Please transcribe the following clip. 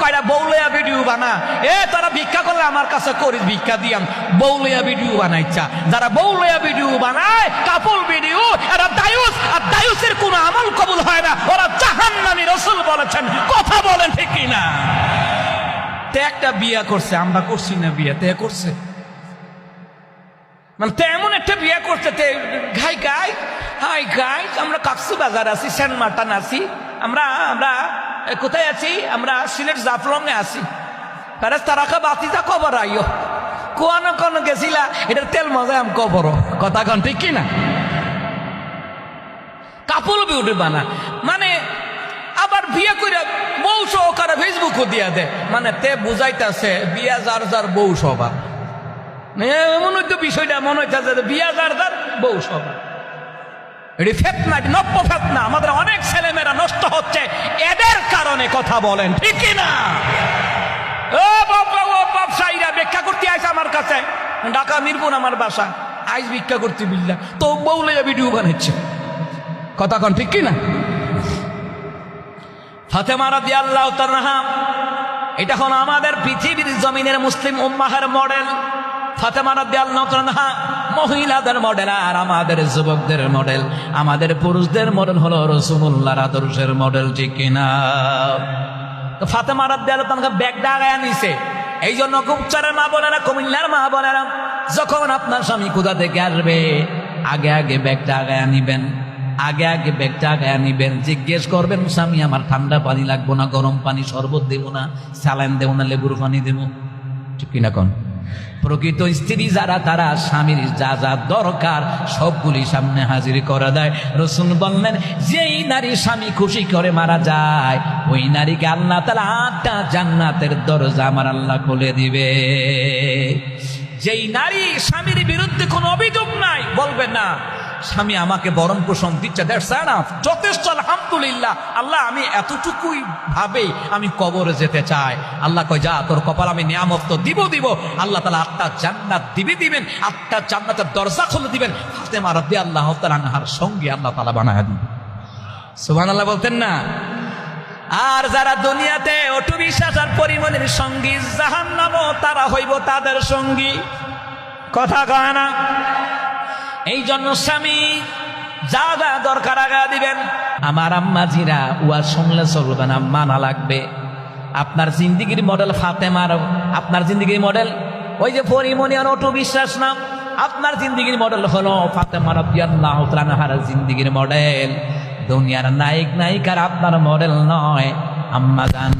কয়টা বউলিয়া ভিডিও বানা, এ তারা ভিক্ষা করলে আমার কাছে করিস, ভিক্ষা দিয়াম। বউলিয়া ভিডিও বানাইছা, যারা বউলিয়া ভিডিও বানায়, কাপড় ভিডিও, এরা দায়ুস, আর দায়ুসের কোনো আমল কবুল হয় না, ওরা জাহান্নামী। রাসূল বলেছেন, কথা বলেন ঠিক কিনা? তে একটা বিয়া করছে, আমরা করছি না বিয়া, তে করছে, মানে তেমন একটা বিয়া করছে, তে ঘাই গাই হাই গাই, আমরা কক্সবাজার আছি, সেন্ট মার্টিন আছি, আমরা আমরা কোথায় আছি, আমরা সিলেট জাফলংয়ে আছি। তারাকা বাতিটা কবর আইও, কোন কোন গেছিলা, এটার তেল মজা আম কবর, কথা কন ঠিক কিনা? কাপড় বিউটি বানা, মানে আবার বিয়ে করে বউ সহকারে ফেসবুকও দিয়া দে, মানে তে বুঝাইতেছে বিয়া যার যার বউ সবার। এমন হইতো বিষয়টা মনে হইতেছে বিয়া যার যার বউ সবার। এটি ফেতনা, নব্য ফেতনা। আমাদের অনেক ছেলেমেয়েরা নষ্ট হচ্ছে এদের কারণে, কথা বলেন ঠিক কিনা? ও বাবা, ও ব্যবসায়ীরা ভিক্ষা করতে আইসে আমার কাছে, ঢাকা মিরপুর আমার বাসা, আইস ভিক্ষা করতে বিল্লা, তো বউ লইয়া ভিডিও বানাচ্ছে, কথা কন ঠিক কিনা? ফাতেমা রাদিয়াল্লাহু তাআলা, এটা হলো আমাদের পৃথিবীর জমিনের মুসলিম উম্মাহের মডেল। ফাতেমা রাদিয়াল্লাহু তাআলা মহিলাদের মডেল, আর আমাদের যুবকদের মডেল, আমাদের পুরুষদের মডেল হলো রাসূলুল্লাহর আদর্শের মডেল, ঠিক কিনা? তো ফাতেমা রাদিয়াল্লাহু তাআলা ব্যাগটা আগায়া নিছে, এই জন্য গুপচারের মা বলেনা, কুমিল্লার মা বলেনা, যখন আপনার স্বামী কোথা থেকে আসবে, আগে আগে ব্যাগটা আগায়া নিবেন, আগে আগে ব্যাগটা আগায়া নিবেন। জিজ্ঞেস করবেন, স্বামী আমার ঠান্ডা পানি লাগবো না, গরম পানি, শরবত দেবো না, স্যালাইন দেবো না, লেবুর পানি দেবো, ঠিক কিনা কোন? প্রকৃত স্ত্রী যারা, তারা স্বামীর যা যা দরকার সবগুলি সামনে হাজির করে দেয়। রাসূল বললেন, যেই নারী স্বামী খুশি করে মারা যায়, ওই নারীকে আল্লাহ তাআলা 8টা জান্নাতের দরজা আমার আল্লাহ খুলে দিবে। যেই নারী স্বামীর বিরুদ্ধে কোনো অভিযোগ নাই, বলবে না স্বামী আমাকে বরণ পোষণ দিচ্ছে, দ্যাটস এনাফ, যথেষ্ট, আলহামদুলিল্লাহ, আল্লাহ আমি এতটুকুই ভাবে আমি কবরে যেতে চাই। আল্লাহ কয়, যা তোর কপাল আমি নিয়ামত তো দিব। আল্লাহ তাআলা 8টা জান্নাত দিবেন, 8টা জান্নাতের দরজা খুলে দিবেন। ফাতেমা রাদিয়াল্লাহু তাআলা আনহার সঙ্গে আল্লাহ তাআলা বানায় দিবেন। সুবহানাল্লাহ বলতেন না? আর যারা দুনিয়াতে অটু বিশ্বাস আর পরিমণের সঙ্গী, জাহান্নামও তারা হইব তাদের সঙ্গী, কথা কয় না? এই জন্য স্বামী যা যা দরকার আগা দিবেন। আমার আম্মাজিরা ওয়াজ শুনলে চলবে না, মানা লাগবে। আপনার জিন্দিগির মডেল ফাতেমার, আপনার জিন্দিগির মডেল ওই যে পরিমণি আর অটু বিশ্বাস না, আপনার জিন্দিগির মডেল হলো ফাতেমা রাদিয়াল্লাহু তাআলা আনহার জিন্দিগির মডেল। দুনিয়ার নায়ক নায়িকার আপনার মডেল নয়, আম্মা জান।